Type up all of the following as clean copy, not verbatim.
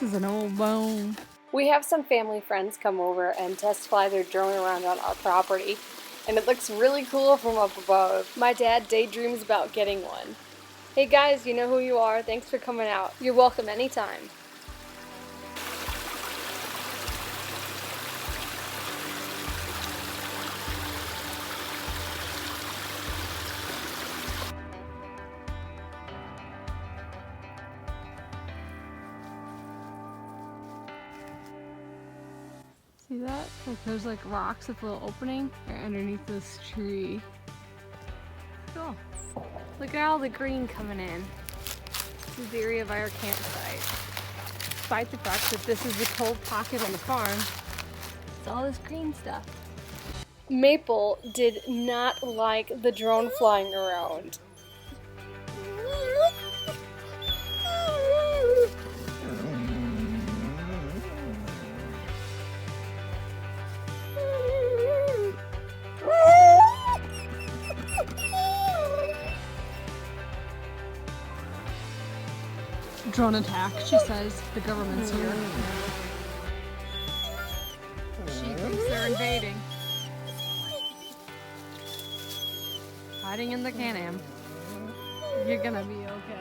This is an old bone. We have some family friends come over and test fly their drone around on our property, and it looks really cool from up above. My dad daydreams about getting one. Hey guys, you know who you are. Thanks for coming out. You're welcome anytime. See that? Like there's like rocks with a little opening. They're underneath this tree. Cool. Look at all the green coming in. This is the area of our campsite. Despite the fact that this is the cold pocket on the farm, it's all this green stuff. Maple did not like the drone flying around. Drone attack, she says. The government's here. She thinks they're invading. Hiding in the Can-Am. You're gonna be okay.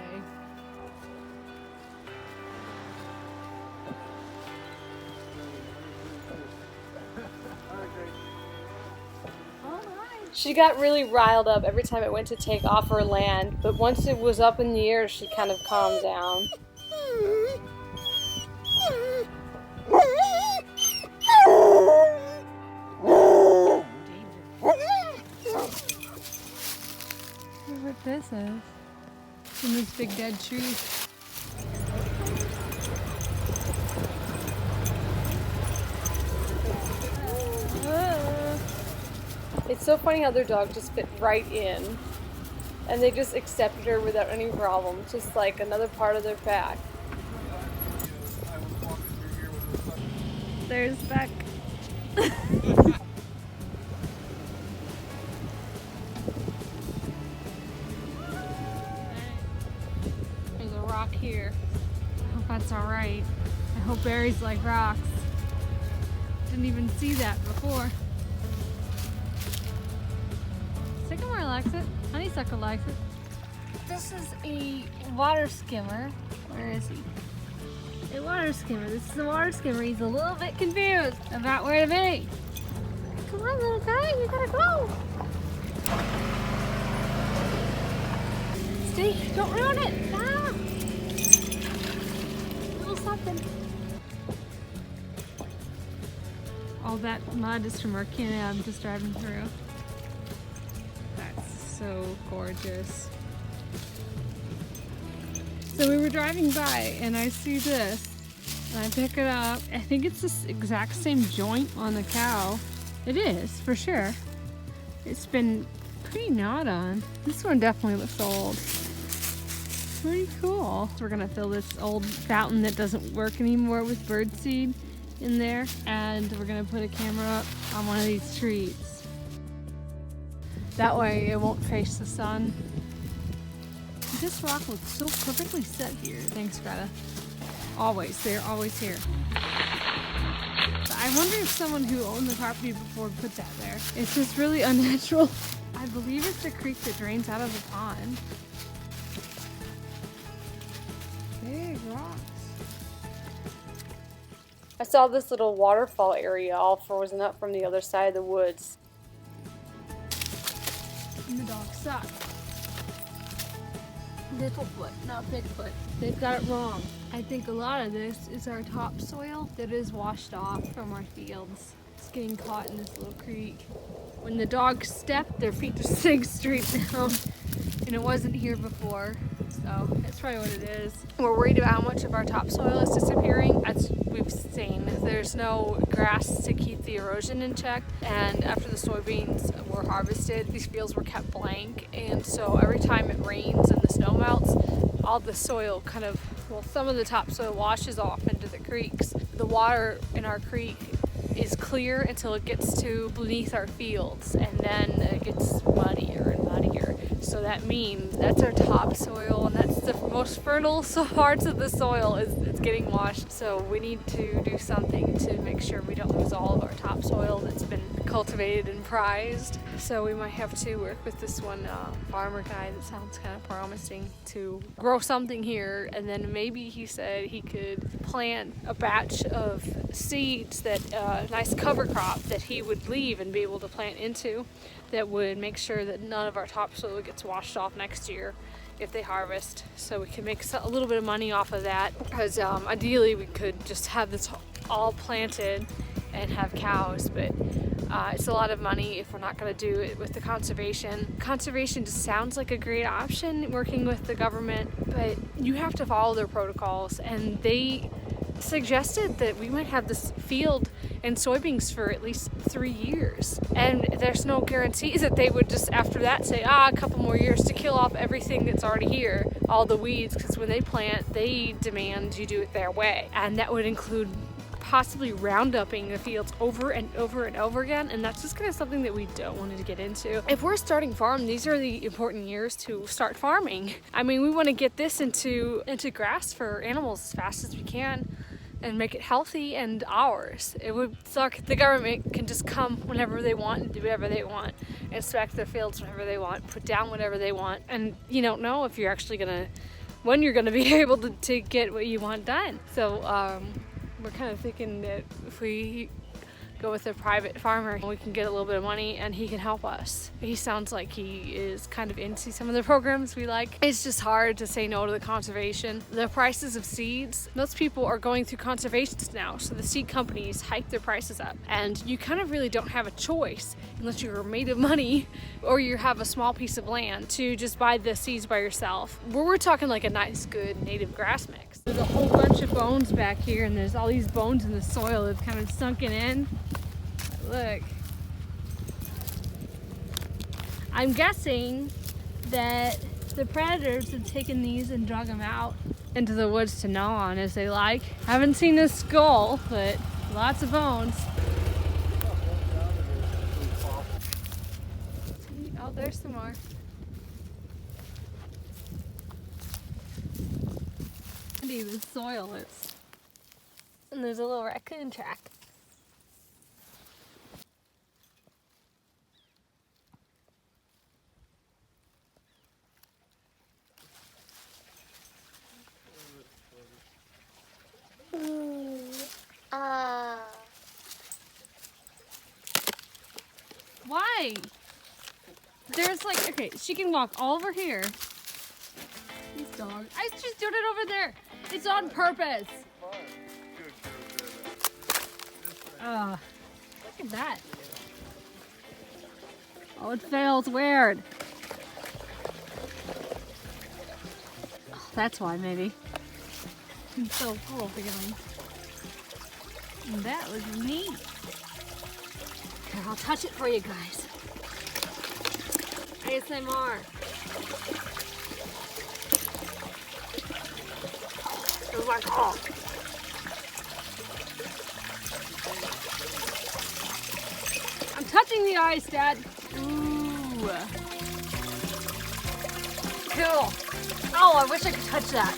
She got really riled up every time it went to take off or land, but once it was up in the air, she kind of calmed down. What this is? In this big dead tree. It's so funny how their dog just fit right in, and they just accepted her without any problem, just like another part of their pack. There's Beck. There's a rock here. I hope that's alright. I hope berries like rocks. Didn't even see that before. Sycamore likes it. Honeysuckle likes it. This is a water skimmer. Where is he? A water skimmer. This is a water skimmer. He's a little bit confused about where to be. Come on, little guy. You gotta go. Stay. Don't ruin it. Ah. A little something. All that mud is from our Can-Am just driving through. So gorgeous. So we were driving by and I see this and I pick it up. I think it's this exact same joint on the cow. It is, for sure. It's been pretty gnawed on. This one definitely looks old. Pretty cool. So we're gonna fill this old fountain that doesn't work anymore with birdseed in there, and we're gonna put a camera up on one of these trees. That way it won't face the sun. This rock looks so perfectly set here. Thanks, Greta. Always, they're always here. I wonder if someone who owned the property before put that there. It's just really unnatural. I believe it's a creek that drains out of the pond. Big rocks. I saw this little waterfall area all frozen up from the other side of the woods. And the dogs suck. Littlefoot, not Bigfoot. They've got it wrong. I think a lot of this is our topsoil that is washed off from our fields. It's getting caught in this little creek. When the dogs step, their feet just sink straight down. And it wasn't here before, so that's probably what it is. We're worried about how much of our topsoil is disappearing. As we've seen, there's no grass to keep the erosion in check, and after the soybeans were harvested, these fields were kept blank, and so every time it rains and the snow melts, all the soil kind of, well, some of the topsoil washes off into the creeks. The water in our creek is clear until it gets to beneath our fields, and then it gets muddier and muddier. So that means that's our topsoil, and that's the most fertile parts of the soil. It's getting washed, so we need to do something to make sure we don't lose all of our topsoil that's been cultivated and prized. So we might have to work with this one farmer guy that sounds kind of promising to grow something here, and then maybe he said he could plant a batch of seeds, that nice cover crop that he would leave and be able to plant into, that would make sure that none of our topsoil gets washed off next year if they harvest, so we can make a little bit of money off of that, because ideally we could just have this all planted and have cows, but it's a lot of money if we're not going to do it with the conservation. Conservation just sounds like a great option working with the government, but you have to follow their protocols, and they suggested that we might have this field and soybeans for at least 3 years, and there's no guarantees that they would just after that say a couple more years to kill off everything that's already here, all the weeds, because when they plant they demand you do it their way, and that would include possibly roundupping the fields over and over and over again, and that's just kind of something that we don't want to get into. If we're starting farm, these are the important years to start farming. I mean, we want to get this into grass for animals as fast as we can and make it healthy and ours. It would suck if the government can just come whenever they want and do whatever they want, inspect their fields whenever they want, put down whatever they want, and you don't know if you're actually when you're gonna be able to get what you want done. So we're kind of thinking that if we go with a private farmer, we can get a little bit of money and he can help us. He sounds like he is kind of into some of the programs we like. It's just hard to say no to the conservation. The prices of seeds, most people are going through conservations now, so the seed companies hike their prices up, and you kind of really don't have a choice unless you're made of money or you have a small piece of land to just buy the seeds by yourself. We're talking like a nice, good native grass mix. There's a whole bunch of bones back here, and there's all these bones in the soil that's kind of sunken in. Look. I'm guessing that the predators have taken these and drug them out into the woods to gnaw on as they like. Haven't seen a skull, but lots of bones. Oh, there's some more. See the soil, and there's a little raccoon track. Why? There's like, okay, she can walk all over here. These dogs. I just doing it over there. It's on purpose. Look at that. Oh, it feels weird. Oh, that's why, maybe. It's so cool feeling. And that was neat. Here, I'll touch it for you guys. ASMR. It like, oh. I'm touching the ice, Dad. Ooh. Cool. Oh, I wish I could touch that.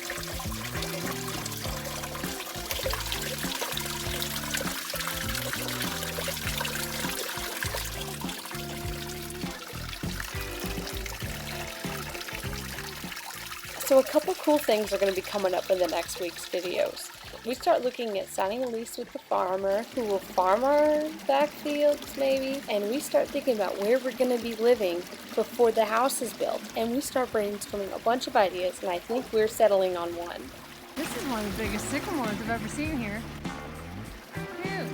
So a couple cool things are going to be coming up in the next week's videos. We start looking at signing a lease with the farmer who will farm our backfields maybe, and we start thinking about where we're going to be living before the house is built, and we start brainstorming a bunch of ideas, and I think we're settling on one. This is one of the biggest sycamores I've ever seen here. Huge.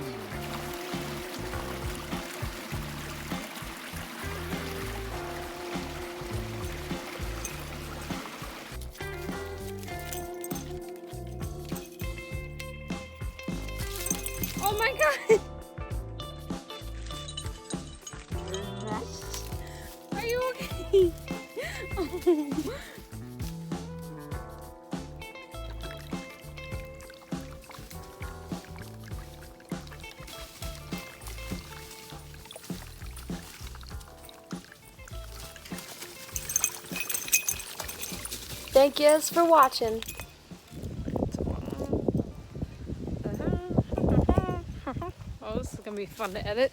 Oh my God! Are you okay? Oh. Thank yous for watching. This is gonna be fun to edit.